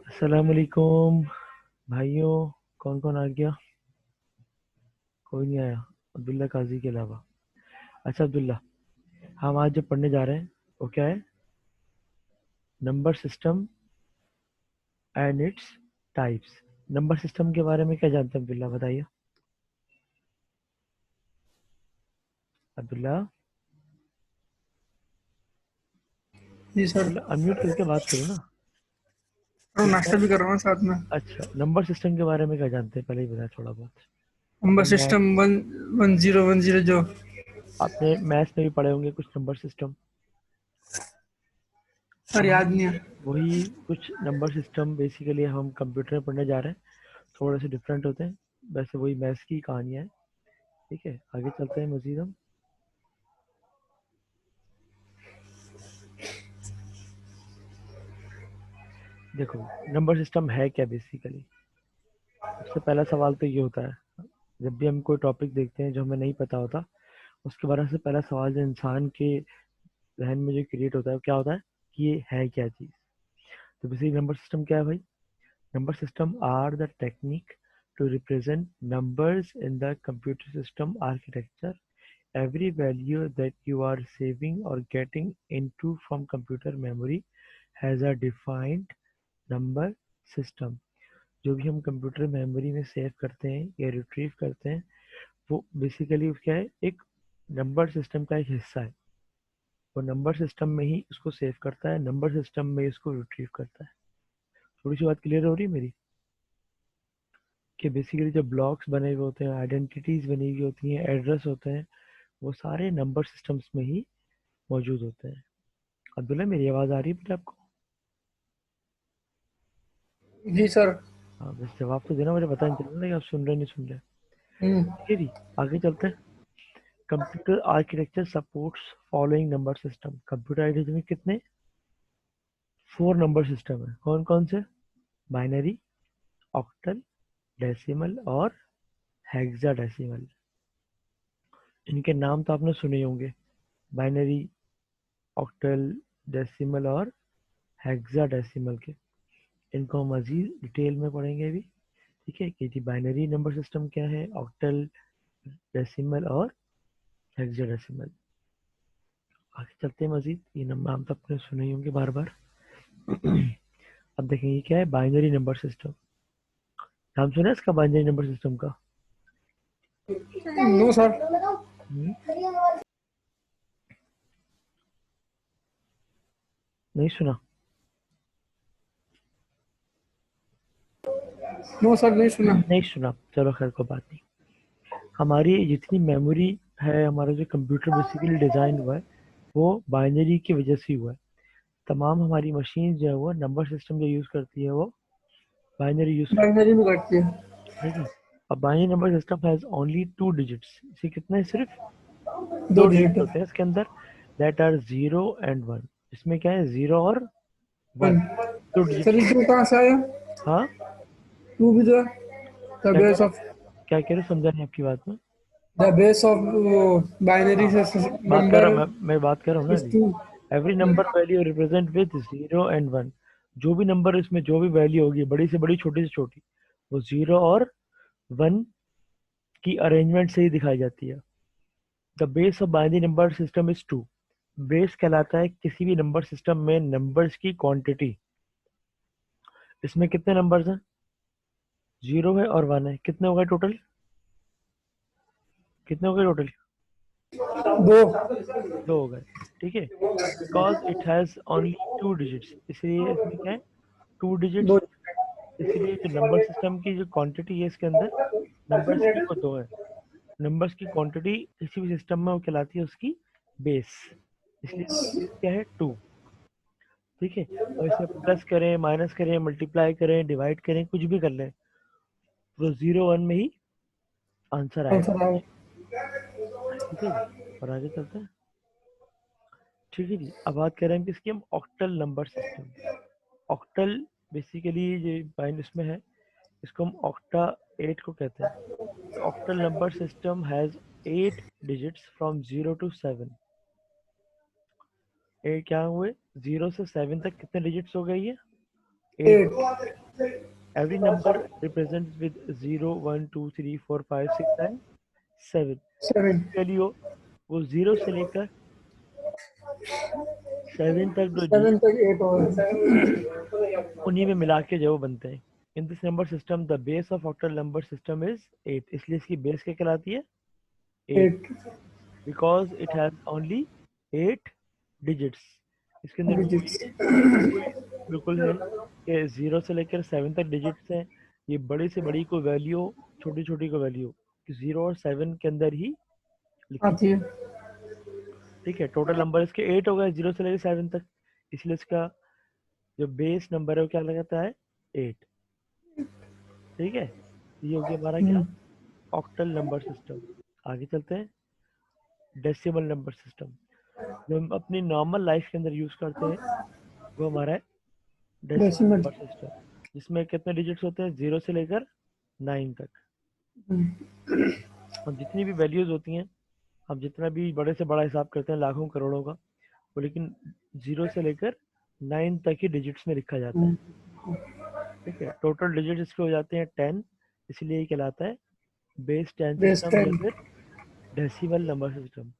अस्सलाम वालेकुम भाइयों। कौन कौन आ गया? कोई नहीं आया, अब्दुल्ला काजी के अलावा। अच्छा अब्दुल्ला, हम आज जो पढ़ने जा रहे हैं वो क्या है? Number system and its types. Number system के बारे में क्या जानते हैं अब्दुल्ला, बताइए। अब्दुल्ला, जी सर। अब्दुल्ला अनम्यूट करके बात करो ना। और ये क्या नाश्ता है? भी कर रहा हूँ साथ में। अच्छा, नंबर सिस्टम के बारे में क्या जानते हैं, पहले ही बताया थोड़ा बहुत। नंबर आपने मैथ सिस्टम 1 1 0 1 0 जो। आपने मैथ्स में भी पढ़े होंगे कुछ नंबर सिस्टम। सर अब याद हम नहीं है। वही कुछ नंबर सिस्टम बेसिकली हम कंप्यूटर में पढ़ने जा रहे हैं। थोड़े से डिफरेंट होते हैं, वैसे वही मैथ्स की कहानियाँ है। ठीक है, आगे चलते हैं मजीद हम। देखो, नंबर सिस्टम है क्या बेसिकली। सबसे पहला सवाल तो ये होता है, जब भी हम कोई टॉपिक देखते हैं जो हमें नहीं पता होता, उसके बारे में सबसे पहला सवाल जो इंसान के जहन में जो क्रिएट होता है वो क्या होता है कि ये है क्या चीज़। तो बेसिकली नंबर सिस्टम क्या है भाई? Number system are the technique to represent numbers in the computer system architecture. Every value that you are saving or getting into from computer memory has a defined number system. जो भी हम computer memory में save करते हैं या retrieve करते हैं, वो बेसिकली क्या है, एक नंबर सिस्टम का एक हिस्सा है। वो नंबर सिस्टम में ही उसको सेव करता है, नंबर सिस्टम में इसको रिट्रीव करता है। थोड़ी सी बात क्लियर हो रही है मेरी? कि बेसिकली जो ब्लॉक्स बने हुए होते हैं, आइडेंटिटीज बनी हुई होती हैं, एड्रेस होते हैं, वो सारे नंबर सिस्टम्स में ही मौजूद होते हैं। अब्दुल्ला, मेरी आवाज़ आ रही है बेटा आपको? जी सर। हाँ, बस जवाब तो देना, मुझे पता नहीं चल रहा कि आप सुन रहे नहीं सुन रहे। हम्म। ठीक है जी, आगे चलते हैं। Computer architecture supports following number system. Computer architecture में कितने 4 नंबर सिस्टम है, कौन कौन से? बाइनरी, ऑक्टल, डेसिमल और हेक्साडेसिमल। इनके नाम तो आपने सुने ही होंगे, बाइनरी, ऑक्टल, डेसिमल और हेक्साडेसिमल के। इनको हम मजीद डिटेल में पढ़ेंगे अभी। ठीक है कि जी बाइनरी नंबर सिस्टम क्या है, ऑक्टल, डेसिमल और हेक्साडेसिमल। आगे चलते हैं मजीद, ये नाम तो आपने सुने ही होंगे बार बार। अब देखें ये क्या है, बाइनरी नंबर सिस्टम। नाम सुना है इसका, बाइनरी नंबर सिस्टम का? No sir. हम्म, नहीं सुना? नो सर, नहीं सुना। नहीं सुना, चलो खैर कोई बात नहीं। हमारी जितनी मेमोरी है, हमारा जो कंप्यूटर बेसिकली डिजाइन हुआ है, वो बाइनरी की वजह से हुआ है। तमाम हमारी मशीन जो है वो नंबर सिस्टम जो यूज करती है वो बाइनरी यूज करती बाइनरी में काटती है। है। ठीक है, अब binary number system has only 2 digits. इसे कितना है, सिर्फ दो 2 डिजिट्स डिजिट। होते हैं इसके अंदर। That are 0 and 1। इसमें क्या है, 0 और 1, 2 डिजिट्स सर ये होते हैं। टू कहाँ से आया? हाँ, टू भी तो है। द क्या कह बेस रहे ऑफ क्या कह रहे समझा नहीं आपकी बात में। द बेस ऑफ बाइनरी हाँ, से बात कर नंबर रहा हूँ मैं बात कर रहा हूँ ना इज अभी। टू। Every number value represent with 0 and 1। जो भी नंबर इसमें जो भी वैल्यू होगी, बड़ी से बड़ी छोटी से छोटी, वो 0 और 1 की अरेंजमेंट से ही दिखाई जाती है। The base of binary number system is 2। Base कहलाता है किसी भी नंबर सिस्टम में नंबर्स की क्वांटिटी। इसमें कितने नंबर्स हैं? 0 है और 1 है, कितने हो गए टोटल? कितने हो गए टोटल? दो। 2 हो गए। ठीक है, because it has only 2 digits, इसलिए इसमें क्या है, 2 डिजिट्स। दो। इसलिए जो नंबर सिस्टम की जो क्वांटिटी है इसके अंदर, नंबर्स की वो 2 है। नंबर्स की क्वांटिटी किसी भी सिस्टम में वो कहलाती है उसकी बेस। इसलिए इसकी बेस क्या है, 2। ठीक है, और इसे प्लस करें, माइनस करें, मल्टीप्लाई करें, डिवाइड करें, कुछ भी कर लें, तो 0 1 में ही आंसर आएगा। आंसर आओ। ठीक है जी, और आगे चलते हैं। ठीक है जी, अब बात कर रहे हैं किसकी, हम octal number system. Octal basically जो बाइन इसमें है, इसको हम ऑक्टा 8 को कहते हैं। Octal number system has 8 digits from 0 to 7। क्या हुए, 0 से 7 तक कितने डिजिट्स हो गए ये? 8. 8. Every number represents with 0, 1, 2, 3, 4, 5, 6 and 7. 7. Value वो 0 से लेकर 7 तक जो 7 तक 8 और उन्हीं में मिला के जो बनते हैं. In this number system the base of octal number system is 8. इसलिए इसकी बेस क्या कहलाती है? 8. 8 because it has only 8 digits. इसके अंदर डिजिट्स. बिल्कुल बिल्कुल है कि 0 से लेकर 7 तक डिजिट्स हैं. ये बड़ी से बड़ी को वैल्यू, छोटी छोटी को वैल्यू 0 और 7 के अंदर ही लिखी. आती है. ठीक है. टोटल नंबर इसके 8 हो गए 0 से लेकर 7 तक. इसलिए इसका जो बेस नंबर है वो क्या लगाता है? 8. ठीक है. ये हो गया हमारा क्या? Octal number system. आगे चलते हैं. डेसिमल नंबर सिस्टम जो हम अपनी नॉर्मल लाइफ के अंदर यूज करते हैं वो हमारा है डेसिमल डेसिमल. नंबर सिस्टम, जिसमें कितने डिजिट्स होते हैं? 0 से लेकर 9 तक. और जितनी भी वैल्यूज होती हैं, हम जितना भी बड़े से बड़ा हिसाब करते हैं लाखों करोड़ों का, वो लेकिन 0 से लेकर 9 तक ही डिजिट्स में लिखा जाता है. ठीक है. टोटल डिजिट इसके हो जाते हैं 10. इसलिए ये कहलाता है बेस 10 बेस सिस्टम या 10. फिर डेसिमल नंबर सिस्टम.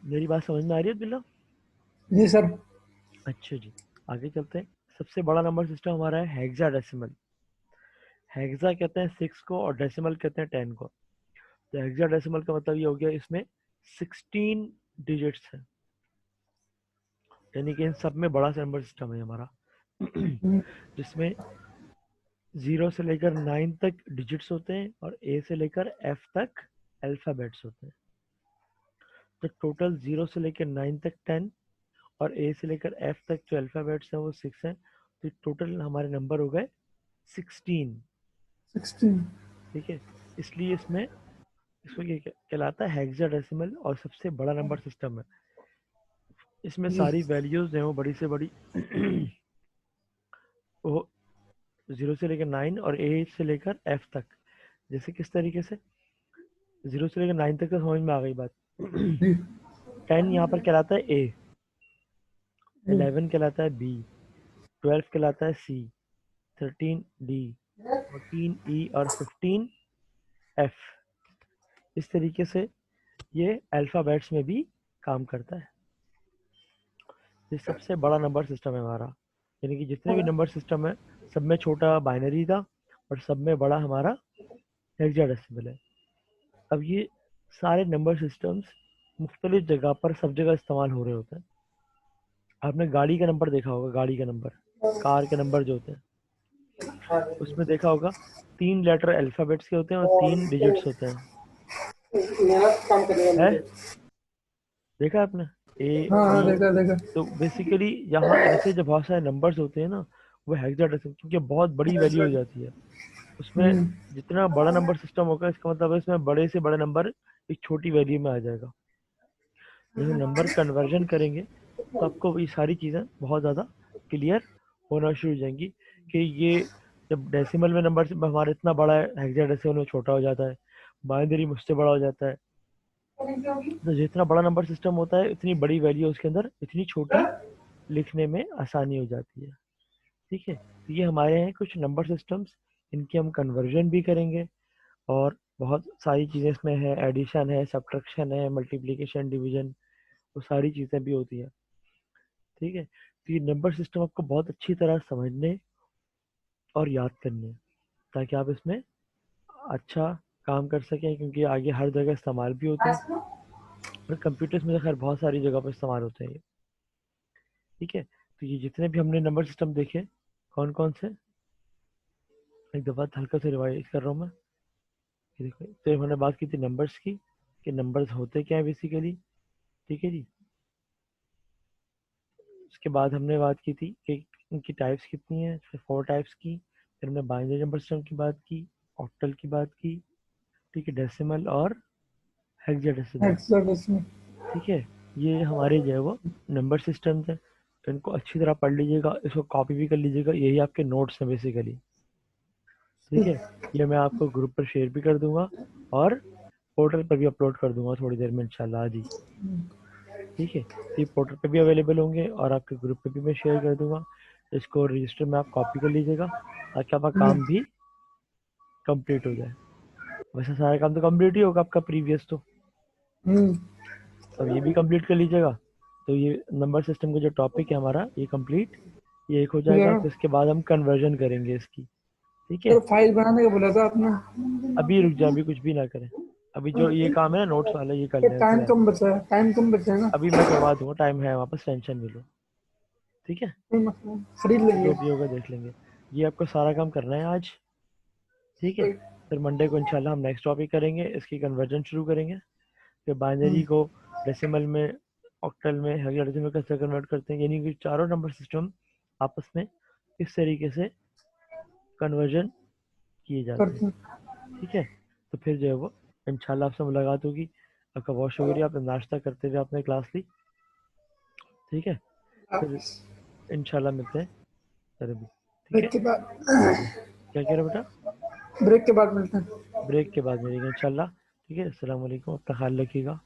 मेरी बात समझ में आ रही है बिल्ला? जी सर. अच्छा जी. आगे चलते हैं. सबसे बड़ा नंबर सिस्टम हमारा है हेक्साडेसिमल. हेक्सा कहते हैं 6 को और डेसिमल कहते हैं 10 को. तो हेक्साडेसिमल का मतलब ये हो गया इसमें 16 डिजिट्स हैं. यानी कि इन सब में बड़ा सा नंबर सिस्टम है हमारा जिसमें 0 से लेकर 9 तक डिजिट्स होते हैं और ए से लेकर एफ तक अल्फाबेट्स होते हैं. तो टोटल 0 से लेकर 9 तक 10 और ए से लेकर एफ तक जो अल्फाबेट्स हैं वो 6 हैं. तो टोटल हमारे नंबर हो गए 16. 16. ठीक है. इसलिए इसमें इसको ये कहलाता है हेक्साडेसिमल और सबसे बड़ा नंबर सिस्टम है. इसमें जी. सारी वैल्यूज हैं वो बड़ी से बड़ी वो 0 से लेकर 9 और ए से लेकर एफ तक. जैसे किस तरीके से 0 से लेकर 9 तक तो समझ में आ गई बात. जी. 10 यहाँ पर कहलाता है ए, 11 कहलाता है बी, 12 कहलाता है सी, 13 डी, 14 ई और 15 एफ. इस तरीके से ये अल्फाबेट्स में भी काम करता है. ये सबसे बड़ा नंबर सिस्टम है हमारा. यानी कि जितने भी नंबर सिस्टम है सब में छोटा बाइनरी था और सब में बड़ा हमारा हेक्साडेसिमल है. अब ये सारे नंबर सिस्टम्स मुख्तलिफ जगह पर सब जगह इस्तेमाल हो रहे होते हैं. आपने गाड़ी का नंबर देखा होगा, गाड़ी का नंबर, कार के नंबर जो होते हैं उसमें देखा होगा 3 लेटर अल्फाबेट्स के होते हैं और 3 डिजिट्स होते हैं. मेहनत काम करेगा है मुझे. देखा आपने? ए हाँ हाँ, बी. देखा देखा. तो बेसिकली यहाँ ऐसे जो बहुत सारे नंबर्स होते हैं ना वो हेक्साडेसिमल, क्योंकि बहुत बड़ी वैल्यू हो जाती है उसमें. जितना बड़ा नंबर सिस्टम होगा इसका मतलब है इसमें बड़े से बड़े नंबर एक छोटी वैल्यू में आ जाएगा. जब हम नंबर कन्वर्जन करेंगे तो आपको ये सारी चीज़ें बहुत ज़्यादा क्लियर होना शुरू हो जाएंगी कि ये जब डेसिमल में नंबर हमारा इतना बड़ा है, हेक्साडेसिमल में छोटा हो जाता है, बाइनरी मुझसे बड़ा हो जाता है. तो जितना बड़ा नंबर सिस्टम होता है इतनी बड़ी वैल्यू उसके अंदर इतनी छोटी लिखने में आसानी हो जाती है. ठीक है. तो ये हमारे हैं कुछ नंबर सिस्टम्स. इनकी हम कन्वर्जन भी करेंगे और बहुत सारी चीज़ें इसमें है. एडिशन है, सब्ट्रैक्शन है, मल्टीप्लिकेशन, डिवीजन, वो सारी चीज़ें भी होती हैं. ठीक है. तो ये नंबर सिस्टम आपको बहुत अच्छी तरह समझने और याद करने हैं ताकि आप इसमें अच्छा काम कर सकें, क्योंकि आगे हर जगह इस्तेमाल भी होते हैं और कंप्यूटर्स में तो खैर बहुत सारी जगह पर इस्तेमाल होते हैं ये. ठीक है. तो ये जितने भी हमने नंबर सिस्टम देखे कौन कौन से, एक दफ़ा हल्का से रिवाइज कर रहा हूँ मैं. ये देखो, तो हमने बात की थी नंबर्स की कि नंबर्स होते क्या है बेसिकली. ठीक है जी. उसके बाद हमने बात की थी कि इनकी टाइप्स कितनी है, फिर 4 टाइप्स की. फिर हमने बाइनरी नंबर सिस्टम की बात की, ऑक्टल की बात की. ठीक है. डेसिमल और हेक्साडेसिमल. हेक्साडेसिमल. ठीक है. ये हमारे जो है वो नंबर सिस्टम्स हैं. इनको अच्छी तरह पढ़ लीजिएगा, इसको कॉपी भी कर लीजिएगा. यही आपके नोट्स हैं बेसिकली. ठीक है. ये मैं आपको ग्रुप पर शेयर भी कर दूंगा और पोर्टल पर भी अपलोड कर दूंगा थोड़ी देर में इंशाल्लाह. आज ही. ठीक है, ये पोर्टल पे भी अवेलेबल होंगे और आपके ग्रुप पे भी मैं शेयर कर दूंगा। इसको रजिस्टर में आप कॉपी कर लीजिएगा ताकि आपका काम भी कंप्लीट हो जाए। वैसे सारा काम तो कंप्लीट ही होगा आपका प्रीवियस तो, हम्म। अब ये भी कंप्लीट कर लीजिएगा। तो ये नंबर सिस्टम का जो टॉपिक है हमारा ये कंप्लीट, ये एक हो ठीक है जाएगा। ना। फिर इसके बाद हम कन्वर्जन करेंगे इसकी। ठीक है, सर फाइल बनाने का बोला था आपने। अभी रुक जाओ, अभी कुछ भी ना करें। अभी जो ये काम है ना नोट्स वाला, ये कर ये लें टाइम फिर कम बचा है, टाइम कम बचा है ना। अभी मैं करवा दूंगा, टाइम है वापस, टेंशन नहीं लो। ठीक है, कोई मसला नहीं, खरीद लेंगे। जो भी होगा देख लेंगे। ये आपको सारा काम करना है आज। ठीक है, फिर मंडे को इंशाल्लाह हम नेक्स्ट टॉपिक करेंगे, इसकी कन्वर्जन शुरू करेंगे। फिर बाइनरी को डेसिमल में, ऑक्टल में, हेक्साडेसिमल कैसे कन्वर्ट करते हैं, यानी कि चारों नंबर सिस्टम आपस में किस तरीके से कन्वर्जन किए जाते हैं। करते हैं। ठीक है, तो फिर जो है वो इंशाल्लाह आपसे मुलाकात होगी। आपका बहुत शुक्रिया, आपने नाश्ता करते हुए आपने क्लास ली। ठीक है, फिर इंशाल्लाह मिलते हैं सर अभी। ठीक ब्रेक है, के बाद, क्या कह रहे हो बेटा? ब्रेक के बाद मिलते हैं। ब्रेक के बाद मिलेंगे इंशाल्लाह। ठीक है, अस्सलाम वालेकुम, अपना ख्याल रखिएगा।